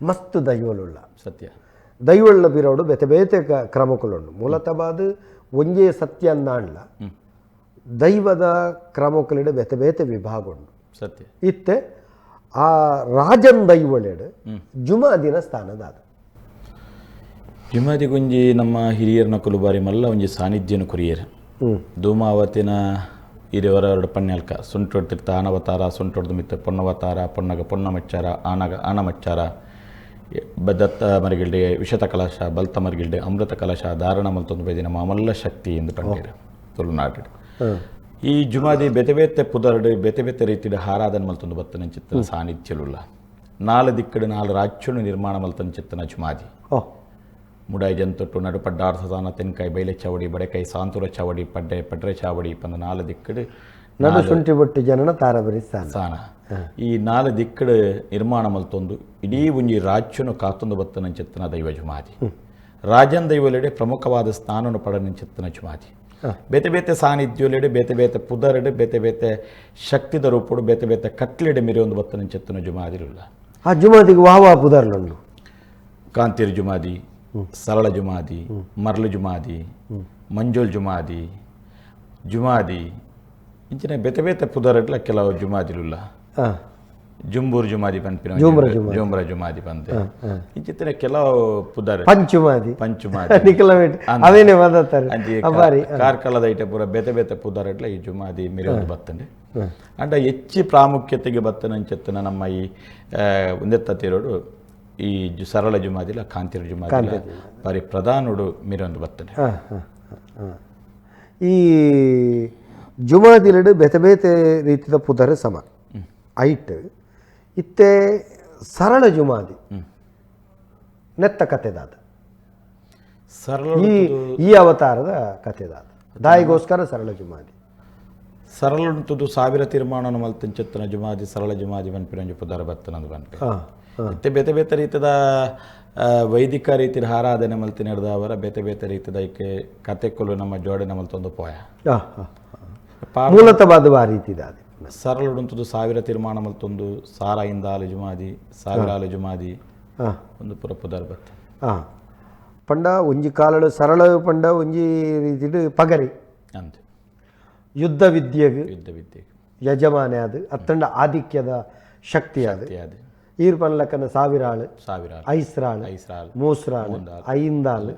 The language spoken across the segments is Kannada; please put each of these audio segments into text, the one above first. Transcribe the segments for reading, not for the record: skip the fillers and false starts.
ಮಸ್ತ್ ದೈವಲುಳ್ಳ ಸತ್ಯ ದೈವಳ್ಳ ಬಿರೋಡು ಬೇತೆ ಬೇತೆ ಕ್ರಮಕುಲುಂಡು ಮೂಲತಃ ಅದು ಒಂಜೇ ಸತ್ಯ ಅಂದಾಂಡ್ಲ ದೈವದ ಕ್ರಮಕುಲಿಡು ಬೇತೆ ಬೇತೆ ವಿಭಾಗ ಉಂಡು ಸತ್ಯ ಇತ್ತೆ ಆ ರಾಜನ್ ದೈವಳೆಡು ಜುಮಾದಿನ ಸ್ಥಾನದಾದ ಜುಮಾದಿ ಗುಂಜಿ ನಮ್ಮ ಹಿರಿಯರ್ನ ಕುಲುಬಾರಿ ಮಲ್ಲ ಒಂಜಿ ಸಾನ್ನಿಧ್ಯನ ಕುರಿಯರು ಧೂಮಾವತಿನ ಹಿರಿಯವರ ಪಣ್ಯಲ್ಕ ಸುಂಟೊಟ್ಟಿರ್ತ ಆನವತಾರ ಸುಂಟೊಡ್ದು ಮಿತ್ತ ಪೊನ್ನವತಾರ ಪೊನ್ನಗ ಪೊನ್ನಮಚ್ಚಾರ ಆನಮಚ್ಚಾರ ದತ್ತ ಮರಿಗಿಲ್ಡೆ ವಿಷತ ಕಲಶ ಬಲ್ತ ಮರಿಗಿಲ್ಡೆ ಅಮೃತ ಕಲಶ ಧಾರಣ ಮಲ್ತೊಂದು ಬೇದಿನ ಮಾಮಲ್ಲ ಶಕ್ತಿ ಎಂದು ಪಂಡಿರು ತುಳುನಾಡು ಈ ಜುಮಾದಿ ಬೇತೆ ಬೇತೆ ಪುದರ್ಡು ಬೇತೆ ಬೇತೆ ರೀತಿಯ ಹಾರಾದನ ಮಲ್ತೊಂದು ಬತ್ತನ ಚಿತ್ತನ ಸಾನ್ನಿಧ್ಯಲುಲ್ಲ 4 ದಿಕ್ಕಡು 4 ರಾಜ್ಯನು ನಿರ್ಮಾಣ ಮಲ್ತನ ಚಿತ್ತನ ಜುಮಾದಿ ಮುಡಾಯಿ ಜಂತೊಟ್ಟು ನಡುಪಡ್ಡಾರ್ ಸದಾನ ತೆನ್ಕಾಯಿ ಬೈಲೆ ಚಾವಡಿ ಬಡೆಕಾಯಿ ಸಾಂತೂರ ಚಾವಡಿ ಪಡ್ರೆ ಚಾವಡಿ ಪಂದ 4 ದಿಕ್ಕಡು ನಡು ಶುಂಠಿ ಬೊಟ್ಟು ಜನನ ತಾರಬರಿ ಸಾನ ಈ 4 ದಿಕ್ಕಡು ನಿರ್ಮಾಣ ಮಲ್ತೊಂದು ಇಡೀ ಒಂಜಿ ರಾಜ್ಯನು ಕಾತೊಂದು ಬತ್ತನ ಚಿತ್ತನ ದೈವ ಜುಮಾದಿ ರಾಜನ್ ದೈವಲೆಡೆ ಪ್ರಮುಖವಾದ ಸ್ಥಾನವನ್ನು ಪಡನ ಚಿತ್ತನ ಜುಮಾದಿ ಬೇತೆ ಬೇತೆ ಸಾನ್ನಿಧ್ಯಲೆಡೆ ಬೇತೆ ಬೇತೆ ಪುದರೆಡೆ ಬೇತೆ ಬೇತೆ ಶಕ್ತಿದ ರೂಪಡು ಬೇತೆ ಬೇತೆ ಕಟ್ಲೆಡೆ ಮಿರಿಯೊಂದು ಬತ್ತನ ಚಿತ್ತನ ಜುಮಾದಿರುಲ್ಲ ಆ ಜುಮಾದಿಗೆ ವಾವಾ ಪುದರ್ಲುಂಡು ಕಾಂತಿರ್ ಜುಮಾದಿ ಸರಳ ಜುಮಾದಿ ಮರ್ಲು ಜುಮಾದಿ ಮಂಜೋಲ್ ಜುಮಾದಿ ಇಂಚಿನ ಬೇತೆ ಬೇತೆ ಪುದರಟ್ಲ ಕೆಲವು ಜುಮಾದಿಲುಲ್ಲ ಜುಂಬೂರ್ ಜುಮಾದಿ ಪಂಪಿನ ಜೋಮ್ರ ಜುಮಾದಿ ಪಂತೆ ಇಂಚಿನ ಕೆಲವು ಪುದರ್ ಪಂಚುಮಾದಿ ಅವೇನೇ ಮಾತಾಡ್ತಾರೆ ಕಾರ್ಕಳದ ಐಟ ಪೂರ ಬೇತೆ ಬೇತೆ ಪುದರಟ್ಲ ಈ ಜುಮಾದಿ ಮಿರಿಯೊಂದು ಬತ್ತಂಡೆ ಅಂಡ ಹೆಚ್ಚು ಪ್ರಾಮುಖ್ಯತೆಗೆ ಬತ್ತನ ಅಂಚೆತ್ತನ ನಮ್ಮ ಈ ಒಂದೆತ್ತತಿರೋಡು ಈ ಸರಳ ಜುಮಾದಿಲ್ಲ ಕಾಂತಿರ ಜುಮಾದಿಲ್ಲ ಬಾರಿ ಪ್ರಧಾನುಡು ಮಿರೊಂದು ಬರ್ತದೆ ಈ ಜುಮಾದಿಲಡು ಬೇತೆ ಬೇತೆ ರೀತಿಯ ಪುದರ ಸಮ ಐಟ್ ಇತ್ತೆ ಸರಳ ಜುಮಾದಿ ನೆತ್ತ ಕಥೆದಾದ ಸರಳ ಈ ಅವತಾರದ ಕಥೆದಾದ ದಾಯಿಗೋಸ್ಕರ ಸರಳ ಜುಮಾದಿ ಸರಳ ಉಂಟುದು 1000 ತೀರ್ಮಾನ ಮಲ್ತನ ಚಿತ್ತನ ಜುಮಾದಿ ಸರಳ ಜುಮಾದಿ ಬನ್ಪಿರಂಜು ಪುದರ ಬತ್ತನದು ಬನ್ಪಿ ಮತ್ತೆ ಬೇತೆ ಬೇತೆ ರೀತಿಯ ವೈದಿಕ ರೀತಿಯ ಆರಾಧನೆ ಮಲ್ತಿ ನಡೆದವರ ಬೇತೆ ಬೇತೆ ರೀತಿಯ ಐಕೆ ಕಥೆಕೊಲು ನಮ್ಮ ಜೋಡಣೆ ಮಲ್ತೊಂದು ಪೋಯ ಮೂಲತಃ ರೀತಿ ಸರಳ ಉಂಟುದು 1000 ತೀರ್ಮಾನ ಮಲ್ತೊಂದು ಸಾರ ಇಂದಾಲು ಜುಮಾದಿ 1000 ಜುಮಾದಿ ಒಂದು ಪುರ ಪುದರ್ ಬತ್ತ ಪಂಡ ಒಂಜಿ ಕಾಲಡು ಸರಳ ಪಂಡ ಒಂಜಿ ರೀತಿ ಪಗರಿ ಅಂತ ಯುದ್ಧ ವಿದ್ಯೆಗೆ ಯಜಮಾನೆ ಅದು ಅತ್ತಂಡ ಆಧಿಕ್ಯದ ಶಕ್ತಿ ಅದು ಈರ್ ಪನ್ಲಕ್ಕನ ಸಾವಿರಾಳು ಐಸ್ರಾಳು ಮೂಸ್ರಾಳು ಐಂದಾಳು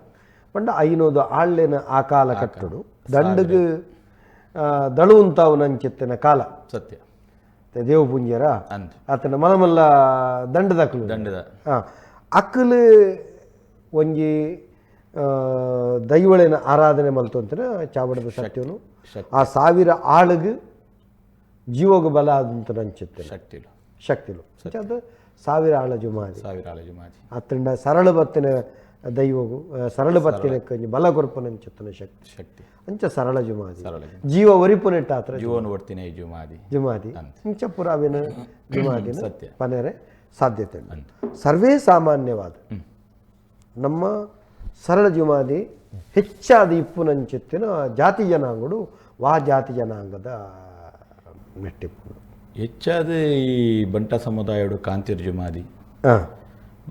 ಪಂಡ ಐನೋದು ಆಳ್ಳೆನ ಆ ಕಾಲ ಕಟ್ಟುಡು ದಂಡಗ್ ದಳು ಉಂತಾವು ನಂಚಿತ್ತಿನ ಕಾಲ ಸತ್ಯ ದೇವಪುಂಜರ ಆತನ ಮಲಮಲ್ಲ ದಂಡದಕ್ಲು ಅಕ್ಕಲು ಒಂಜಿ ದೈವಳಿನ ಆರಾಧನೆ ಮಲ್ತು ಅಂತಾನೆ ಚಾವಡದ ಸತ್ಯನು ಆ 1000 ಆಳುಗ್ ಜೀವೋಗ ಬಲ ಆದಂತ ನಂಚಿತ್ತೆ ಶಕ್ತಿಲು ಅದು 1000 ಆಳ ಜುಮಾದಿ ಅತ್ತಂಡ ಸರಳ ಬತ್ತಿನ ದೈವಗು ಸರಳ ಬತ್ತಿನ ಕಂಜಿ ಬಲ ಕೊರ್ಪನಂಚಿತ್ತನ ಶಕ್ತಿ ಅಂಚ ಸರಳ ಜುಮಾದಿ ಜೀವ ಒರಿಪುನೆಟ್ಟ ಆತರ ಜೀವನ ಒಡ್ತಿನ ಜುಮಾದಿ ಇಂಚ ಪುರಾವಿನ ಜುಮಾದಿನ ಪನೆರೆ ಸಾಧ್ಯತೆ ಸರ್ವೇ ಸಾಮಾನ್ಯವಾದ ನಮ್ಮ ಸರಳ ಜುಮಾದಿ ಹೆಚ್ಚಾದ ಇಪ್ಪುನಂಚಿತ್ತಿನ ಜಾತಿ ಜನಾಂಗಡು ಜಾತಿ ಜನಾಂಗದ ಮೆಟ್ಟಿಪ್ಪು ಹೆಚ್ಚಾದ ಈ ಬಂಟ ಸಮುದಾಯಡು ಕಾಂತಿರ್ ಜುಮಾದಿ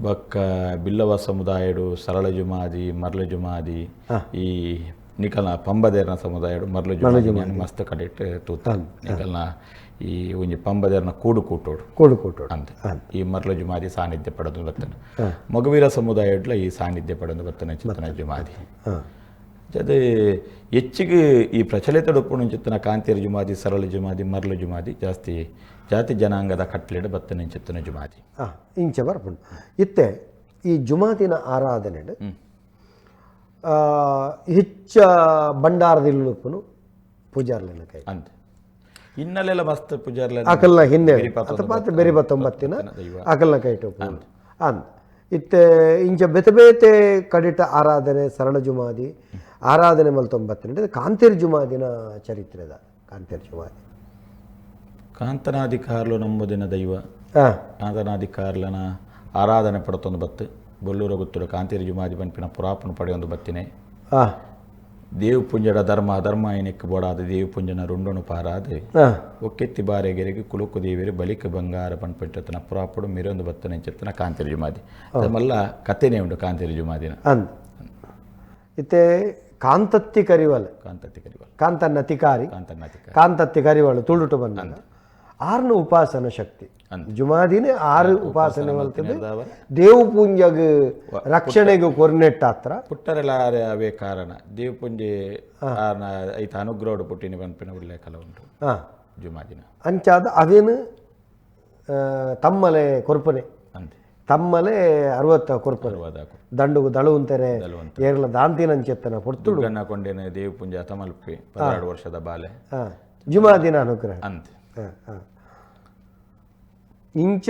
ಬಕ್ಕ ಬಿಲ್ಲವ ಸಮುದಾಯಡು ಸರಳ ಜುಮಾದಿ ಮರ್ಲ ಜುಮಾದಿ ಈ ನಿಕಲ್ನ ಪಂಬದೇರ್ನ ಸಮುದಾಯಡು ಮರ್ಲ ಜುಮಾದಿ ಮಸ್ತ್ ಕಡೆಟ್ ತೂತ ನಿಕಲ್ನ ಈ ಒಂಜಿ ಪಂಬದೇರ್ನ ಕೂಡು ಅಂತ ಈ ಮರ್ಲ ಜುಮಾದಿ ಸಾನ್ನಿಧ್ಯ ಪಡೆದು ಬರ್ತನೆ ಮಗುವೀರ ಸಮುದಾಯಡ್ಲ ಈ ಸಾನ್ನಿಧ್ಯ ಪಡೆದು ಬರ್ತನೆ ಚಿತ್ತನ ಜುಮಾದಿ ಅದು ಹೆಚ್ಚಿಗೆ ಈ ಪ್ರಚಲಿತ ಉಪ್ಪುಣ ಚಿತ್ತನ ಕಾಂತಿಯರ ಜುಮಾದಿ ಸರಳ ಜುಮಾದಿ ಮರ್ಲ ಜುಮಾದಿ ಜಾತಿ ಜನಾಂಗದ ಕಟ್ಲೆಡ್ ಬತ್ತನ ಚಿತ್ತನ ಜುಮಾದಿ ಇಂಚ ಬರ್ಪುಂಡು ಇತ್ತೆ ಈ ಜುಮಾದಿನ ಆರಾಧನೆ ಹೆಚ್ಚ ಬಂಡಾರದಿಲ್ಲುಪ್ಪನು ಪೂಜಾರ್ಲನ ಕೈ ಅಂತ ಹಿನ್ನೆಲೆಲ್ಲ ಮಸ್ತ್ ಪೂಜಾರ್ಲ ಅಕಲ್ನ ಹಿನ್ನೆ ಬೇರೆ 19 ಅಕಲ್ನ ಕೈಟು ಅಂದ್ ಇತ್ತೆ ಇಂಚ ಬೇತೆ ಬೇತೆ ಕಡಿಟ ಆರಾಧನೆ ಸರಳ ಜುಮಾದಿ ಆರಾಧನೆ ಮಲ್ತೊಂಬತ್ತಿನ ಕಾಂತಿರ್ ಜುಮಾದಿನ ಚರಿತ್ರೆದ ಕಾಂತಿರ್ ಜುಮಾದಿ ಕಾಂತನಾಧಿಕಾರ್ಲು ನಂಬುದಿನ ದೈವ ಕಾಂತನಾಧಿಕಾರ್ಲನ ಆರಾಧನೆ ಪಡತೊಂದು ಬತ್ತು ಬೊಲ್ಲೂರ ಗೊತ್ತುಡು ಕಾಂತಿರ್ ಜುಮಾದಿ ಪನ್ಪಿನ ಪುರಾಪನ ಪಡೆಯೊಂದು ಬತ್ತಿನೆ ದೇವ್ ಪುಂಜಡ ಧರ್ಮ ಧರ್ಮ ಏನಕ್ಕೆ ಬೋಡಾದ ದೇವ್ ಪುಂಜನ ರುಂಡನು ಪಾರಾದೆ ಒಕ್ಕೆತ್ತಿ ಬಾರೆಗೆರೆಗೆ ಕುಲುಕು ದೇವಿರಿ ಬಲಿಕ ಬಂಗಾರ ಪನ್ಪಂಚತನ ಪುರಾಪುಡು ಮಿರೊಂದು ಬತ್ತನ ಚೆತ್ತನ ಕಾಂತಿರಿ ಜುಮಾದಿ ಅದೆಲ್ಲ ಕಥೆನೇ ಉಂಟು ಕಾಂತಿರಿ ಜುಮಾದಿನ ಅಂದ್ ಇತ್ತೆ ಕಾಂತತ್ತಿ ಕರಿವಲ್ ಕಾಂತನ್ನತಿಕಾರಿ ಕಾಂತತ್ತಿ ಕರಿವಳು ತುಳುಟು ಬಂದ ಆರ್ನ ಉಪಾಸನ ಶಕ್ತಿ ಜುಮಾದಿನೇ 6 ಉಪಾಸನೆ ಮಲ್ತದೆ ದೇವು ಪೂಂಜಗ್ ರಕ್ಷಣೆಗೆ ಕೊರ್ನೆಟ್ಟಾತ್ರ ಪುಟ್ಟರೆಲ್ಲ ಅವೇ ಕಾರಣ ದೇವ್ ಪುಂಜೆ ಐತ ಅನುಗ್ರಹಡು ಪುಟ್ಟಿನ ಪನ್ಪಿನ ಒಳ್ಳೆ ಕಲ ಉಂಟು ಜುಮಾದಿನ ಅಂಚಾದ ಅವೇನು ತಮ್ಮಲೆ ಕೊರ್ಪನೆ ತಮ್ಮಲೆ 60 ಕೊರ್ಪನೆ ದಂಡುಗು ದಳುವಂತೆರೆ ಏರ್ಲ ದಾಂತಿನಂಚೆತ್ತನ ಪೊರ್ತುಡು ಗಣ್ಣ ಕೊಂಡೇನೆ ದೇವ್ ಪುಂಜ ತಮಲ್ಪಿ 12 ವರ್ಷದ ಬಾಲೆ ಜುಮಾದಿನ ಅನುಗ್ರಹ ಅಂತೆ ಇಂಚ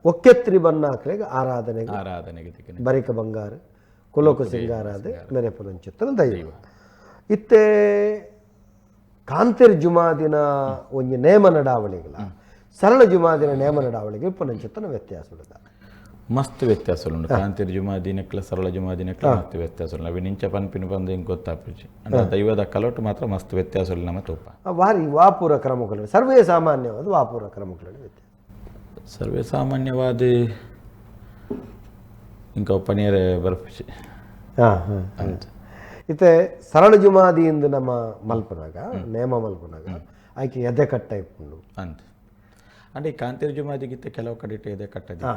ಒಕ್ಕೆತ್ರಿ ಬನ್ನಾಕ್ಲೆಗೆ ಆರಾಧನೆಗೆ ಬರಿಕ ಬಂಗಾರ ಕುಲೋಕ ಸಿಂಗಾರಾದೆ ಮೆರೆಪುರಂಚಿತ್ತನ ದೈವ ಇತ್ತೆ ಕಾಂತಿರ್ ಜುಮಾದಿನ ಒಂಜಿ ನೇಮ ನಡಾವಳಿಗಳ ಸರಳ ಜುಮಾದಿನ ನೇಮ ನಡಾವಳಿಗೆ ಉಪನಂಚಿತ್ತನ ವ್ಯತ್ಯಾಸ ಮಸ್ತ್ ವ್ಯತ್ಯಾಸ ಉಂಟು ಕಾಂತಿರ್ ಜುಮಾದಿನಕ್ಲ ಸರಳ ಜುಮಾದಿನಕ್ಲ ಮಸ್ತ್ ವ್ಯತ್ಯಾಸ ಉಂಟು ಅవి ನಿಂಚ ಪನ್ಪಿನ ಬಂದು ಹಿಂಗೆ ಗೊತ್ತಾಪುಜಿ ಅಂದ್ರೆ ದೈವದ ಕಲೋಟು ಮಾತ್ರ ಮಸ್ತ್ ವ್ಯತ್ಯಾಸ ಉಳ್ಳ ನಮ್ಮ ತೂಪ ವಾರಿ ವಾಪುರ ಕ್ರಮಗಳು ಸರ್ವೇ ಸಾಮಾನ್ಯವಾದ ವಾಪುರ ಕ್ರಮಗಳಲ್ಲಿ ವ್ಯತ್ಯಾಸ ಸರ್ವೇ ಸಾಮಾನ್ಯವಾದ ಇಂಕ ಪನೀರ್ ಬರ್ಪಿಸಿ ಇತ್ತೆ ಸರಳ ಜುಮಾದಿಯಿಂದ ನಮ್ಮ ಮಲ್ಪನಾಗ ನೇಮ ಮಲ್ಪನಾಗ ಆಯ್ಕೆ ಎದೆ ಕಟ್ಟ ಇಪ್ಪುಂಡು ಅಂತ అంటే ఈ కాంతిర్ జుమాదిగితే ಕೆಲವು ಕಡೆ ಎದೆ ಕಟ್ಟದ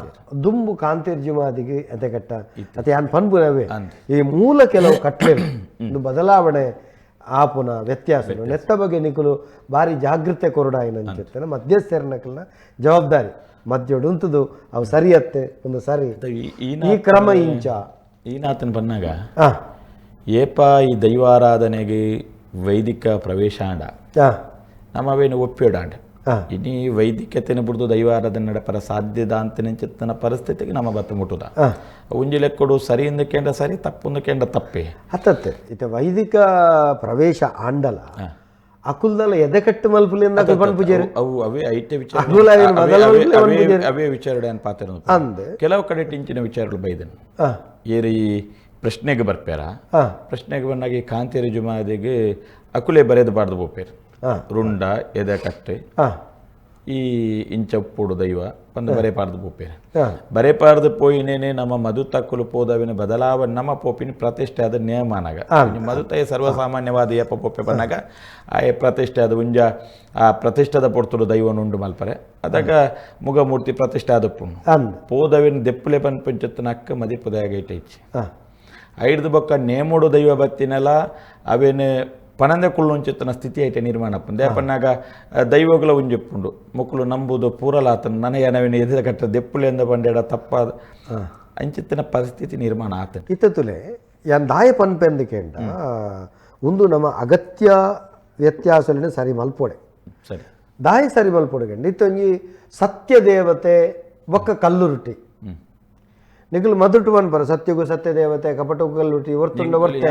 ದುಂಬು ಕಾಂತಿರ್ ಜುಮಾದಿಗೆ ಎದೆ ಕಟ್ಟ ಅತ ಯಾನ್ ಪನ್ಪುನವೇ ಈ ಮೂಲ ಕೆಲವು ಕಟ್ಟಲೆ ಇದು ಬದಲಾವಣೆ ಆಪುನ ವ್ಯತ್ಯಾಸ ನೆತ್ತ ಬಗ್ಗೆ ನಿಕುಲು ಭಾರಿ ಜಾಗೃತೆ ಕೊರಡಾಯಿನಂಚಿರ್ತೇನೆ ಮಧ್ಯಸ್ಥರನಕಲ್ನ ಜವಾಬ್ದಾರಿ ಮಧ್ಯೋಡುಂತದು ಅವು ಸರಿಯತ್ತೆ ಒಂದು ಸರಿ ಈ ಕ್ರಮ ಇಂಚ ಈನಾತನ ಬಂದಾಗ ಏಪ ಈ ದೈವಾರಾಧನೆಗೆ ವೈದಿಕ ಪ್ರವೇಶ ಆಂಡ ನಮ್ಮವೇನು ಒಪ್ಪಿಡಾಂಡ ಇನಿ ವೈದಿಕತೆನ ಬಿಡ್ದು ದೈವಾರಾಧನೆ ನಡಪರ ಸಾಧ್ಯದ ಅಂತ ನೆಂಚಿತ್ತನ ಪರಿಸ್ಥಿತಿಗೆ ನಮ್ಮ ಬತ್ತ ಮುಟ್ಟುದ ಉಂಜಿಲೆಕ್ಕಡು ಸರಿ ಇಂದಕ್ಕೇಂಡ ಸರಿ ತಪ್ಪುಂದಕ್ಕೇಂಡ ತಪ್ಪೆ ಹತ್ತತ್ತೆ ಇತ ವೈದಿಕ ಪ್ರವೇಶ ಆಂಡಲ ಅಕುಲ್ದಲ್ಲ ಎದೆಕಟ್ಟು ಮಲ್ಪುಲಿಂದ ಪನ್ಪುಜೇರು ಅವು ಅವೇ ಐತೆ ವಿಚಾರ ಅವೇ ವಿಚಾರ ಪಾತ್ರ ಅಂದೆ ಕೆಲವು ಕಡೆ ಟಿಂಚಿನ ವಿಚಾರಗಳು ಬೈದನು ಏರಿ ಪ್ರಶ್ನೆಗೆ ಬರ್ಪ್ಯಾರ ಪ್ರಶ್ನೆಗೆ ಬಂದಾಗ ಕಾಂತಿರಿ ಜುಮಾದಿಗೆ ಅಕುಲೆ ಬರೆಯಬಾರ್ದು ಬೋಪೇರು ರುಂಡ ಎದೆ ಕಟ್ಟೆ ಈ ಇಂಚಪ್ಪುಡು ದೈವ ಪಂದು ಬರೆಪಾರ್ದು ಪೋಪೇರು ಬರೆಪಾರ್ದು ಪೋಯಿನೇನೆ ನಮ್ಮ ಮಧುತಕ್ಕುಲು ಪೋದವಿನ ಬದಲಾವಣೆ ನಮ್ಮ ಪೋಪಿನ ಪ್ರತಿಷ್ಠೆ ಆದ ನಿಯಮನಾಗ ಮಧುತಯ ಸರ್ವಸಾಮಾನ್ಯವಾದ ಏಪ ಪೋಪೆ ಬಂದಾಗ ಆ ಪ್ರತಿಷ್ಠೆ ಆದ ಉಂಜ ಆ ಪ್ರತಿಷ್ಠದ ಪೊರ್ತುಡು ದೈವನುಂಡು ಮಲ್ಪರೆ ಅದಾಗ ಮುಗಮೂರ್ತಿ ಪ್ರತಿಷ್ಠೆ ಆದ ಪುಣ್ಣು ಪೋದವಿನ ದೆಪ್ಪುಲೆ ಪನ್ ಪಂಚತ್ತನಕ್ಕ ಮದಿಪುದಾಗ ಇಟ್ಟೈಚಿ ಐಡ್ದು ಬೊಕ್ಕ ನೇಮುಡು ದೈವ ಬತ್ತಿನೆಲ್ಲ ಅವೇನು ಪಣಂದೆ ಕುಳ್ಳುಂಚಿತ್ತನ ಸ್ಥಿತಿ ಐತೆ ನಿರ್ಮಾಣ ಪಂದೆ ಪನ್ನಾಗ ದೈವಗಳ ಉಂಜೆಪ್ಪುಂಡು ಮುಕ್ಕಳು ನಂಬುದು ಪೂರಲಾತನ ನನಗೆ ನವೀನ ಎದೆ ಕಟ್ಟ ದೆಪ್ಪುಲೆಂದ ಬಂಡೇಡ ತಪ್ಪಾದ ಅಂಚಿತ್ತಿನ ಪರಿಸ್ಥಿತಿ ನಿರ್ಮಾಣ ಆತ ಇತ್ತುಲೆ ಯಾನ್ ದಾಯ ಪನ್ಪೆಂದಕೇಂಡ ಒಂದು ನಮ್ಮ ಅಗತ್ಯ ವ್ಯತ್ಯಾಸಲಿನ ಸರಿ ಮಲ್ಪೊಡೆ ಸರಿ ದಾಯ ಸರಿ ಮಲ್ಪೊಡೆಗಂಡು ಇತ್ತೊಂಜಿ ಸತ್ಯ ದೇವತೆ ಬೊಕ್ಕ ಕಲ್ಲುರುಟಿ ನಿಗಲು ಮದುಟು ಪನ್ಪರ ಸತ್ಯಗೂ ಸತ್ಯ ದೇವತೆ ಕಪಟಗೂ ಕಲ್ಲುಟಿ ಒರ್ತುಂಡ ಒರ್ತೆ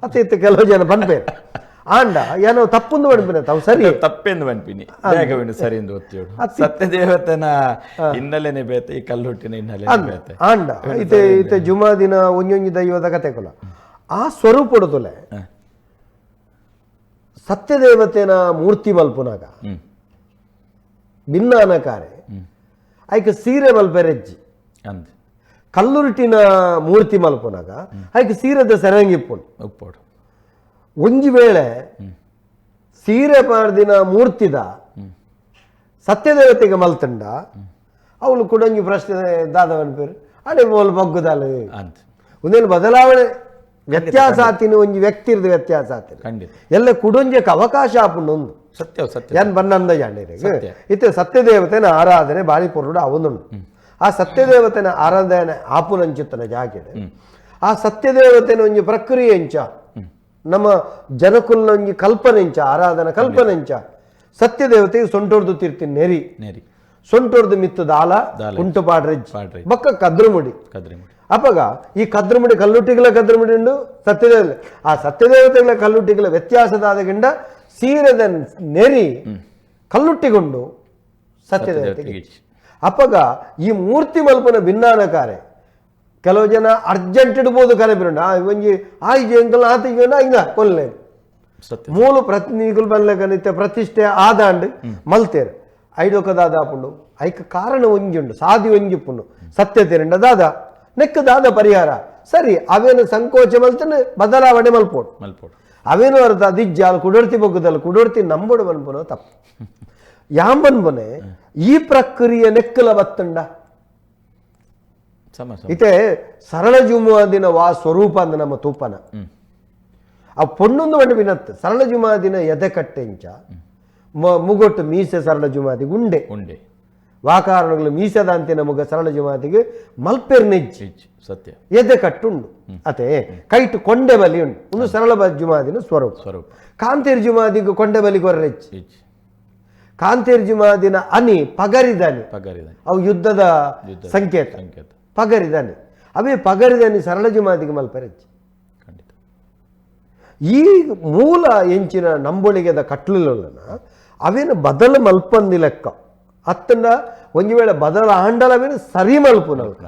ಅತ್ತ ಇತ್ತು ಕೆಲವು ಜನ ಪನ್ಪೇರು ಆಂಡ ಏನೋ ತಪ್ಪುಂದು ಪನ್ಪಿನ ತಾವು ಸರಿ ತಪ್ಪೆಂದು ಪನ್ಪಿನಿ ಸರಿ ಎಂದು ಒತ್ತಿಯೋಡು ಸತ್ಯ ದೇವತೆನ ಹಿನ್ನೆಲೆನೆ ಬೇತೆ ಈ ಕಲ್ಲುಟ್ಟಿನ ಹಿನ್ನೆಲೆ ಆಂಡ ಇತ್ತೆ ಇತ್ತೆ ಜುಮಾದಿನ ಒಂಜೊಂಜಿ ದೈವದ ಕತೆ ಕುಲ ಆ ಸ್ವರೂಪಡುತ್ತಲೆ ಸತ್ಯ ದೇವತೆನ ಮೂರ್ತಿ ಮಲ್ಪುನಾಗ ಭಿನ್ನಾನಕಾರೆ ಆಯ್ಕೆ ಸೀರೆ ಮಲ್ಪೆರೆಜ್ಜಿ ಅಂದ ಕಲ್ಲುರುಟಿನ ಮೂರ್ತಿ ಮಲ್ಪುನಾಗ ಆಯ್ಕೆ ಸೀರೆದ ಸೆರಂಗಿಪ್ಪುಂಡು ಉಪ್ಪೋಡು ಒಂಜಿ ವೇಳೆ ಸೀರೆ ಪಾಡ್ದಿನ ಮೂರ್ತಿದ ಸತ್ಯದೇವತೆಗೆ ಮಲ್ತಂಡ ಅವಳು ಕುಡಂಗಿ ಪ್ರಶ್ನೆ ದಾದವನ್ ಪೇರು ಅಡೆ ಬೋಲ್ ಬಗ್ಗುದಾಲು ಅಂತ ಒಂದೇನು ಬದಲಾವಣೆ ವ್ಯತ್ಯಾಸ ಆತಿನ ಒಂಜಿ ವ್ಯಕ್ತಿ ಇರ್ದು ವ್ಯತ್ಯಾಸ ಆತಿನ ಎಲ್ಲ ಕುಡೊಂಜಕ್ಕೆ ಅವಕಾಶ ಆಪುಂಡು ಒಂದು ಸತ್ಯ ಸತ್ಯ ಏನ್ ಬನ್ನಂದ ಜಾಂಡಿರಿಗೆ ಇತ್ತೆ ಸತ್ಯದೇವತೆನ ಆರಾಧನೆ ಬಾಳಿ ಪೊರುಡು ಅವನುಂಡು ಆ ಸತ್ಯದೇವತೆನ ಆರಾಧನೆ ಆಪುನಂಚಿತ್ತನ ಜಾಗೆಡೆ ಆ ಸತ್ಯದೇವತೆನ ಒಂಜಿ ಪ್ರಕ್ರಿಯೆ ಇಂಚ ನಮ್ಮ ಜನಕುಲ್ನ ಒಂಜಿ ಕಲ್ಪನೆ ಇಂಚ ಆರಾಧನಾ ಕಲ್ಪನೆ ಇಂಚ ಸತ್ಯದೇವತೆಗೆ ಸೊಂಟೊಡ್ದು ತಿರ್ತೀನಿ ನೆರಿ ಸೊಂಟೊಡ್ದು ಮಿತ್ತದ ಆಲ ಉಂಟು ಪಾಡ್ರೆಜ್ ಬಕ್ಕ ಕದ್ರುಮುಡಿ ಅಪ್ಪಗ ಈ ಕದ್ರುಮುಡಿ ಕಲ್ಲುಟ್ಟಿಗಳ ಕದ್ರುಮುಡಿ ಉಂಡು ಸತ್ಯದೇವ ಆ ಸತ್ಯದೇವತೆಗಳ ಕಲ್ಲುಟ್ಟಿಗಳ ವ್ಯತ್ಯಾಸದಾದಗಿಂಡ ಸೀರೆದ ನೆರಿ ಕಲ್ಲುಟ್ಟಿಗೊಂಡು ಸತ್ಯದೇವತೆಗೆ ಅಪ್ಪಗ ಈ ಮೂರ್ತಿ ಮಲ್ಪನ ಭಿನ್ನಾನಕಾರೆ ಕೆಲವು ಜನ ಅರ್ಜೆಂಟ್ ಇಡ್ಬೋದು ಕಲೆಬಿರುಂಡ ಒಂಜಿ ಆಯ್ಜಿ ಎಂಕಲ್ ಆತಿಗೆ ಆಯ್ದ ಕೊಲ್ಲೆ ಮೂಲ ಪ್ರತಿನಿಧಿಗಳು ಬನ್ಲಕನಿತ್ಯ ಪ್ರತಿಷ್ಠೆ ಆದಾಂಡ್ ಮಲ್ತೇರು ಐಡೊಕದಾದ ಆಪುಂಡು ಐಕ ಕಾರಣ ಒಂಜುಂಡು ಸಾಧಿ ಒಂಜಿಪ್ಪುಂಡು ಸತ್ಯತೆರಂಡ ದಾದ ನೆಕ್ಕದಾದ ಪರಿಹಾರ ಸರಿ ಅವೇನು ಸಂಕೋಚ ಮಲ್ತನ ಬದಲಾವಣೆ ಮಲ್ಪೋಡು ಅವೇನು ಅರ್ಥ ದಿಜ್ಜಾಲ್ ಕುಡರ್ತಿ ಬೊಗ್ಗದಲ್ಲ ಕುಡರ್ತಿ ನಂಬೋಡು ಬನ್ಪುನೋ ತಪ್ಪು ಯಾಂಬನ್ಬನೆ ಈ ಪ್ರಕ್ರಿಯೆ ನೆಕ್ಕಲ ಬತ್ತಂಡ ಇತೆ ಸರಳ ಜುಮಾದಿನ ವಾ ಸ್ವರೂಪ ಅಂದ ನಮ್ಮ ತೂಪನ ಆ ಪೊಣ್ಣೊಂದು ಬಂಡು ವಿನತ್ತು ಸರಳ ಜುಮಾದಿನ ಎದೆ ಕಟ್ಟೆಂಚ ಮುಗೊಟ್ಟು ಮೀಸೆ ಸರಳ ಜುಮಾದಿಗೆ ಉಂಡೆ ಉಂಡೆ ವಾಕಾರಣಗಳು ಮೀಸೆದಂತೆ ಮುಗ ಸರಳ ಜುಮಾದಿಗೆ ಮಲ್ಪೆರ್ ನೆಜ್ಜಿ ಸತ್ಯ ಎದೆ ಕಟ್ಟುಂಡು ಅತೆ ಕೈಟು ಕೊಂಡೆ ಬಲಿ ಉಂಡು ಒಂದು ಸರಳ ಜುಮಾದಿನ ಸ್ವರೂಪ ಕಾಂತೇರ್ ಜುಮಾದಿಗೆ ಕೊಂಡೆ ಬಲಿ ಕೊರ್ರೆಚ್ಚಿ ಕಾಂತೇರ್ ಜುಮಾದಿನ ಅನಿ ಪಗರಿದಾನಿ ಅವು ಯುದ್ಧದ ಸಂಕೇತ ಪಗರಿದಾನಿ ಅವೇ ಪಗರಿದಾನಿ ಸರಳ ಜುಮಾದಿಗೆ ಮಲ್ಪೆರೆಚ್ಚಿ ಈ ಮೂಲ ಎಂಚಿನ ನಂಬೊಳಿಗೆದ ಕಟ್ಲುಲನ ಅವೇನು ಬದಲು ಮಲ್ಪಂದಿ ಲೆಕ್ಕ ಅತ್ತಂಡ ಒಂದು ವೇಳೆ ಬದಲ ಆಂಡಲವೇನು ಸರಿ ಮಲ್ಪುನಲ್ಕ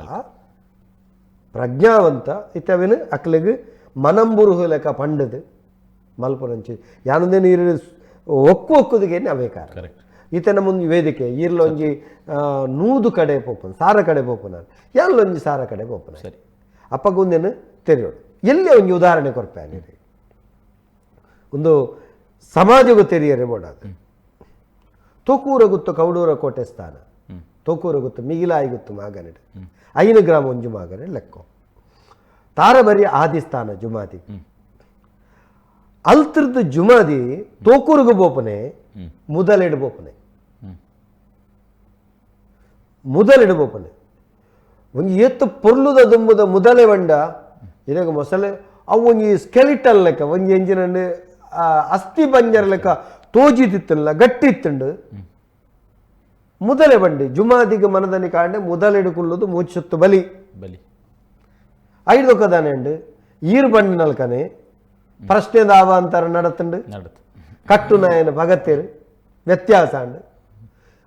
ಪ್ರಜ್ಞಾವಂತ ಇತ್ತವೇನು ಅಕ್ಲಿಗೆ ಮನಂಬುರುಹು ಲೆಕ್ಕ ಪಂಡದು ಮಲ್ಪುನಂಚಿ ಯಾನಂದೇ ನೀರು ಒಕ್ಕುದಿಗೇನೆ ಅವೇ ಕಾರ ಈತನ ಮುಂದೆ ವೇದಿಕೆ ಈರ್ಲೊಂಜಿ ನೂದು ಕಡೆ ಪೋಪನ್ ಸಾರ ಕಡೆ ಪೋಪನ ಎಲ್ಲೊಂಜಿ ಸಾರ ಕಡೆ ಪೋಪನ ಸರಿ ಅಪ್ಪಗೊಂದೇನು ತೆರೆಯೋಡು ಎಲ್ಲಿ ಒಂಜಿ ಉದಾಹರಣೆ ಕೊರ್ಪೆ ಒಂದು ಸಮಾಜಗೂ ತೆರೆಯರೆ ಬೋಡಾದು ತೋಕೂರ ಗುತ್ತು ಕೌಡೂರ ಕೋಟೆ ಸ್ಥಾನ ತೋಕೂರ ಗುತ್ತು ಮಿಗಿಲಾಯಿ ಗುತ್ತು ಮಾಗನೆಡು 5 ಗ್ರಾಮ ಒಂಜು ಮಾಗನೆ ಲೆಕ್ಕ ತಾರಬರಿ ಆದಿಸ್ಥಾನ ಜುಮಾದಿ ಅಲ್ತಿರ್ದ ಜುಮಾದಿ ತೋಕೂರುಗು ಬೋಪನೆ ಮುದಲೆಡು ಬೋಪನೆ ಒಂದು ಎತ್ತು ಪೊರ್ಲುದ ದುಂಬುದ ಮುದಲೆ ಬಂಡ ಇದಾಗ ಮೊಸಳೆ ಅವು ಒಂಜಿ ಸ್ಕೆಲಿಟಲ್ ಲೆಕ್ಕ ಒಂಜಿ ಎಂಜಿನ ಅಸ್ಥಿ ಪಂಜರ ಲೆಕ್ಕ ತೋಜಿತಿತ್ತಲ್ಲ ಗಟ್ಟಿ ಇತ್ತುಂಡು ಮುದಲೆ ಬಂಡಿ ಜುಮಾದಿಗೆ ಮನದನಿ ಕಾಂಡೆ ಮುದಲೆಡುಕೊಳ್ಳುದು ಮೂಚುತ್ತು ಬಲಿ 5 ದೊಕ್ಕದಾನೆ ಉಂಡು ಈರು ಬಂಡಿ ನಲ್ಕನೆ ಪ್ರಶ್ನೆ ದಾವಾಂತರ ನಡತುಂಡು ಕಟ್ಟು ನಾಯನ ಭಗತ್ತೇರು ವ್ಯತ್ಯಾಸ ಉಂಡು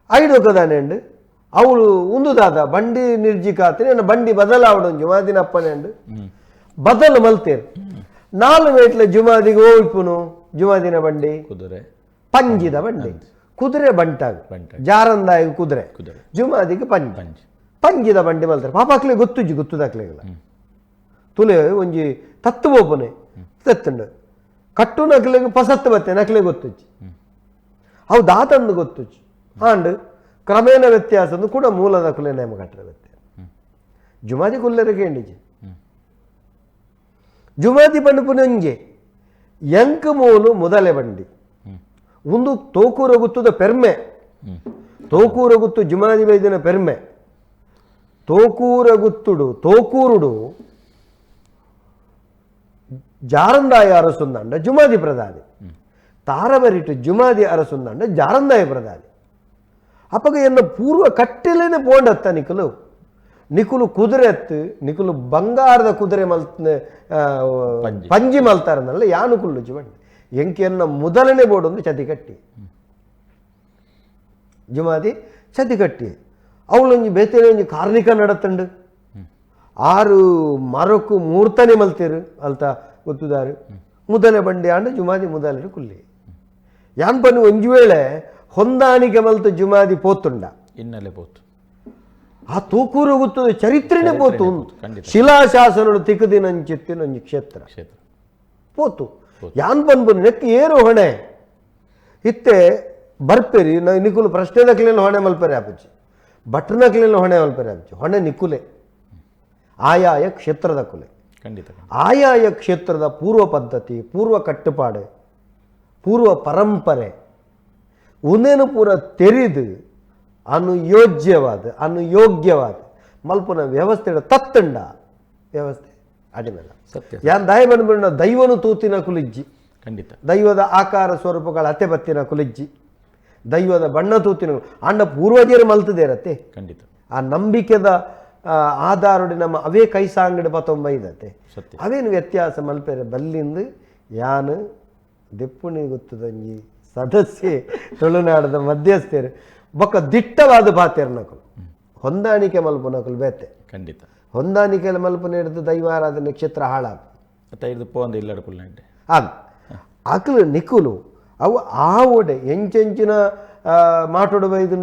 5 ದೊಕ್ಕದಾನೆ ಉಂಡು ಅವಳು ಉಂದುದಾದ ಬಂಡಿ ನಿರ್ಜಿಕಾತಿನ ಬಂಡಿ ಬದಲಾವಡು ಜುಮಾದಿನ ಅಪ್ಪನೆ ಉಂಡು ಬದಲು ಮಲ್ತೇರು 4 ಮೇಟ್ಲ ಜುಮಾದಿಗೆ ಹೋಯ್ಪುನು ಜುಮಾದಿನ ಬಂಡಿ ಕುದುರೆ ಪಂಜಿದ ಬಂಡಿ ಕುದುರೆ ಬಂಟಾಗ ಜಾರಂದಾಯ ಕುದುರೆ ಜುಮಾದಿಗೆ ಪಂಜಿದ ಬಂಡಿ ಮಲ್ತಾರೆ ಪಾಪಕ್ಲೆ ಗೊತ್ತುದಾಕ್ಲೆಗಳ ತುಲೆ ಒಂಜಿ ತತ್ತು ಬೋಪನೆ ತೆತ್ತುಂಡು ಕಟ್ಟು ನಕ್ಲೆಗೆ ಪಸತ್ತು ಬತ್ತೆ ನಕ್ಲೆ ಗೊತ್ತುಚ್ಚಿ ಅವು ದಾತಂದು ಗೊತ್ತುಚ್ಚಿ ಆಂಡ್ ಕ್ರಮೇಣ ವ್ಯತ್ಯಾಸ ಕೂಡ ಮೂಲದ ಕುಲೆ ನೇಮ ಕಟ್ಟರೆ ವ್ಯತ್ಯಾಸ ಜುಮಾದಿ ಕುಲ್ಲೆರಿಗೆ ಎಂಡಿಜಿ ಜುಮಾದಿ ಪಂಡುಪುನಂಜೆ ಎಂಕ್ ಮೂಲು ಮೊದಲೇ ಬಂಡಿ ಒಂದು ತೋಕೂರ ಗುತ್ತುದ ಪೆರ್ಮೆ ತೋಕೂರ ಗುತ್ತು ಜುಮಾದಿ ವೈದ್ಯನ ಪೆರ್ಮೆ ತೋಕೂರ ಗುತ್ತುಡು ತೋಕೂರುಡು ಜಾರಂದಾಯ ಅರಸುಂದಂಡ ಜುಮಾದಿ ಪ್ರಧಾನಿ ತಾರಬರಿಟ್ಟು ಜುಮಾದಿ ಅರಸುಂದಂಡ ಜಾರಂದಾಯ ಪ್ರಧಾನಿ ಅಪ್ಪಗ ಎನ್ನ ಪೂರ್ವ ಕಟ್ಟಿಲೇನೆ ಪೋಂಡತ್ತ ನಿಕುಲು ಕುದುರೆ ಎತ್ತು ನಿಕುಲು ಬಂಗಾರದ ಕುದುರೆ ಪಂಜಿ ಮಲ್ತಾರನಲ್ಲ ಯಾನು ಕುಳ್ಳು ಜುಮಂಡಿ ಎಂಕೆನ್ನ ಮೊದಲನೇ ಬೋಡೊಂದು ಚತಿಕಟ್ಟಿ ಜುಮಾದಿ ಚತಿಕಟ್ಟಿ ಅವಳೊಂಜಿ ಬೇತೇನೆ ಒಂಜಿ ಕಾರ್ಣಿಕ ನಡತಂಡು 6 ಮರಕ್ಕು ಮೂರ್ತನೆ ಮಲ್ತೇರು ಅಲ್ತ ಗೊತ್ತುದಾರು ಮುದಲೆ ಬಂಡಿ ಆಂಡ ಜುಮಾದಿ ಮುದಲೆಡು ಕುಲ್ಲಿ ಯಾನ್ ಪನ್ನು ಒಂಜು ವೇಳೆ ಹೊಂದಾಣಿಕೆ ಮಲ್ತು ಜುಮಾದಿ ಪೋತುಂಡ ಇನ್ನಲೆ ಪೋತು ಆ ತೂಕೂರು ಗೊತ್ತದ ಚರಿತ್ರೆನೇ ಪೋತು ಶಿಲಾಶಾಸನಗಳು ತಿಕ್ಕದಿನಂಚಿತ್ತಿನ ಒಂಜಿ ಕ್ಷೇತ್ರ ಪೋತು ಯಾನ್ ಬಂದು ನೆಕ್ ಏನು ಹೊಣೆ ಇತ್ತೆ ಬರ್ಪೇರಿ ನಿಕುಲು ಪ್ರಶ್ನೆದಕ್ಲೇನು ಹೊಣೆ ಮಲ್ಪೆರೆ ಆಪುಜಿ ಭಟ್ರನಕ್ಲೇನು ಹೊಣೆ ಮಲ್ಪೆರೆ ಆಪುಜಿ ಹೊಣೆ ನಿಕುಲೆ ಆಯಾಯ ಕ್ಷೇತ್ರದ ಕುಲೆ ಆಯಾಯ ಕ್ಷೇತ್ರದ ಪೂರ್ವ ಪದ್ಧತಿ ಪೂರ್ವ ಕಟ್ಟುಪಾಡು ಪೂರ್ವ ಪರಂಪರೆ ಉನೇನು ಪೂರ ತೆರೆದು ಅನುಯೋಗ್ಯವಾದ ಮಲ್ಪುನ ವ್ಯವಸ್ಥೆ ತತ್ತಂಡ ವ್ಯವಸ್ಥೆ ಅಡಿಮೆಲ್ಲ ಸತ್ಯ ಯಾನ್ ದಾಯ ಬಂದ್ಬಿಡ ದೈವನು ತೂತಿನ ಕುಲಿಜ್ಜಿ ಖಂಡಿತ ದೈವದ ಆಕಾರ ಸ್ವರೂಪಗಳ ಅತ್ತೆ ಬತ್ತಿನ ಕುಲಿಜ್ಜಿ ದೈವದ ಬಣ್ಣ ತೂತಿನ ಅಣ್ಣ ಪೂರ್ವಜರು ಮಲ್ತದೇರತ್ತೆ ಖಂಡಿತ ಆ ನಂಬಿಕೆದ ಆಧಾರಡಿ ನಮ್ಮ ಅವೇ ಕೈಸಾಂಗಡಿ ಪತ್ತೊಂಬೈದತ್ತೆ ಅವೇನು ವ್ಯತ್ಯಾಸ ಮಲ್ಪೆರೆ ಬಲ್ಲಿಂದು ಯಾನು ದೆಪ್ಪುಣಿ ಗೊತ್ತದಂಜಿ ಸದಸ್ಯೆ ತುಳುನಾಡದ ಮಧ್ಯಸ್ಥರು ಬೊಕ್ಕ ದಿಟ್ಟವಾದ ಬಾತೇರು ನಕಲು ಹೊಂದಾಣಿಕೆ ಮಲ್ಪು ನಕಲು ಬೇತೆ ಖಂಡಿತ ಹೊಂದಾಣಿಕೆಯಲ್ಲಿ ಮಲ್ಪನೆ ಹಿಡಿದು ದೈವಾರಾಧನೆ ಕ್ಷೇತ್ರ ಹಾಳಾಗ ಮತ್ತೆ ಇದು ಪೋಂದು ಇಲ್ಲಡ ಕುಳ್ಳಂಡೆ ಆಗ ಅಕಲು ನಿಕುಲು ಅವು ಆ ಓಡೆ ಎಂಚೆಂಚಿನ ಮಾಟೋಡು ಬೈದು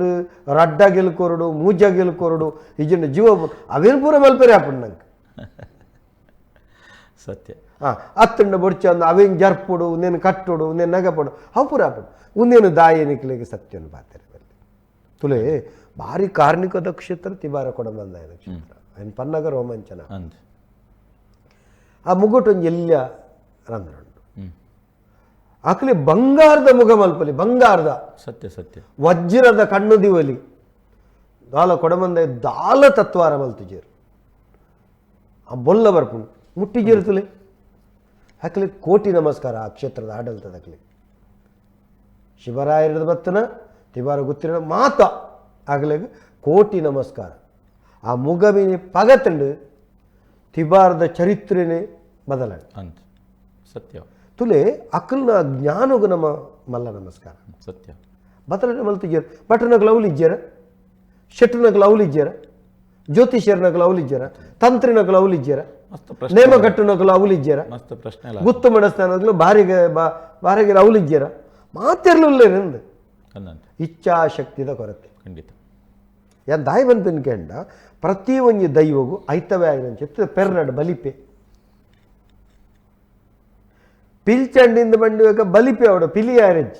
ರಡ್ಡ ಗೆಲ್ಕೊರಡು ಮೂಜ ಗೆಲ್ಕೊರಡು ಈಜಿನ ಜೀವ ಅವೇನು ಪೂರ ಮಲ್ಪರೆ ಹಾಪುಂಡು ನಂಗೆ ಸತ್ಯ ಅತ್ತಂಡ ಬೊಡ್ಚ ಅಂದ ಅವೇನು ಜರ್ಪುಡು ಉಂದೇನು ಕಟ್ಟುಡು ಉಂದೇನು ನಗಪಡು ಅವು ಪೂರ ಹಾಪುಡು ಉಂದೇನು ದಾಯಿ ನಿಕ್ಲಿಗೆ ಸತ್ಯನ ಪಾತ್ರೆ ತುಲೆ ಭಾರಿ ಕಾರ್ಮಿಕ ನಕ್ಷತ್ರ ತಿಬಾರ ಕೊಡಬಂದ ನಕ್ಷತ್ರ ఆయన పన్నగ రోమాంచన ಆ ಮುಗುಟೊಂದು ಎಲ್ಲ ರಂಧ್ರಂಡು ಆಕಲಿ ಬಂಗಾರದ ಮುಖ ಮಲ್ಪಲಿ ಬಂಗಾರದ ಸತ್ಯ ಸತ್ಯ ವಜ್ರದ ಕಣ್ಣು ದಿವಲಿ ದಾಲ ಕೊಡಮಂದ ದಾಲ ತತ್ವಾರ ಮಲ್ತಿಜೇರು ಆ ಬೊಲ್ಲ ಬರ್ಪುಂಡು ಮುಟ್ಟಿಜೇರುತ್ತಲೆ ಆಕಲಿ ಕೋಟಿ ನಮಸ್ಕಾರ ಆ ಕ್ಷೇತ್ರದ ಆಡಳಿತದಕ್ಲಿ ಶಿವರಾಯರದ ಬತ್ತನ ತಿಬಾರ ಗೊತ್ತಿರೋ ಮಾತ ಆಗಲಿಗೆ ಕೋಟಿ ನಮಸ್ಕಾರ ಆ ಮುಗವಿನ ಪಗತಂಡು ತಿಬಾರದ ಚರಿತ್ರೆನೇ ಬದಲಾಗಿ ಅಂತ ಸತ್ಯ ತುಲೆ ಅಕ್ಕಲ್ನ ಜ್ಞಾನಗು ನಮ್ಮ ಮಲ್ಲ ನಮಸ್ಕಾರ ಸತ್ಯ ಬದಲಾವಣೆ ಮಲ್ತಿಜ್ಜಾರ ಭಟ್ರನಕ್ಕೆ ಲೌಲಿಜ್ಜಾರ ಶೆಟ್ರನಕ್ಕೆ ಲೌಲಿಜ್ಜಾರ ಜ್ಯೋತಿಷ್ಯರನಕ್ಕೆ ಲೌಲಿಜ್ಜಾರ ತಂತ್ರಿನಕ್ಕೆ ಲೌಲಿಜ್ಜಾರ ನೇಮಗಟ್ಟುನಕ್ಕೆ ಲೌಲಿಜ್ಜಾರ ಮಸ್ತ್ ಪ್ರಶ್ನೆ ಗುತ್ತು ಮಡಸ್ಥಾನಗಳು ಬಾರಿಗೆ ಲೌಲಿಜ್ಜಾರ ಮಾತಿರ್ಲಿಲ್ಲ ಇಚ್ಛಾಶಕ್ತಿದ ಕೊರತೆ ಖಂಡಿತ ಯಾನ್ ದಾಯಿ ಬಂದು ಕೆಂಡ ಪ್ರತಿ ಒಂಜಿ ದೈವಗೂ ಐತವೇ ಆಗಿನ ಪೆರ್ನಡು ಬಲಿಪೆ ಪಿಲ್ಚಂಡಿಂದ ಬಂಡುವಾಗ ಬಲಿಪೆ ಅವಡ ಪಿಲಿಯಾರೆಜ್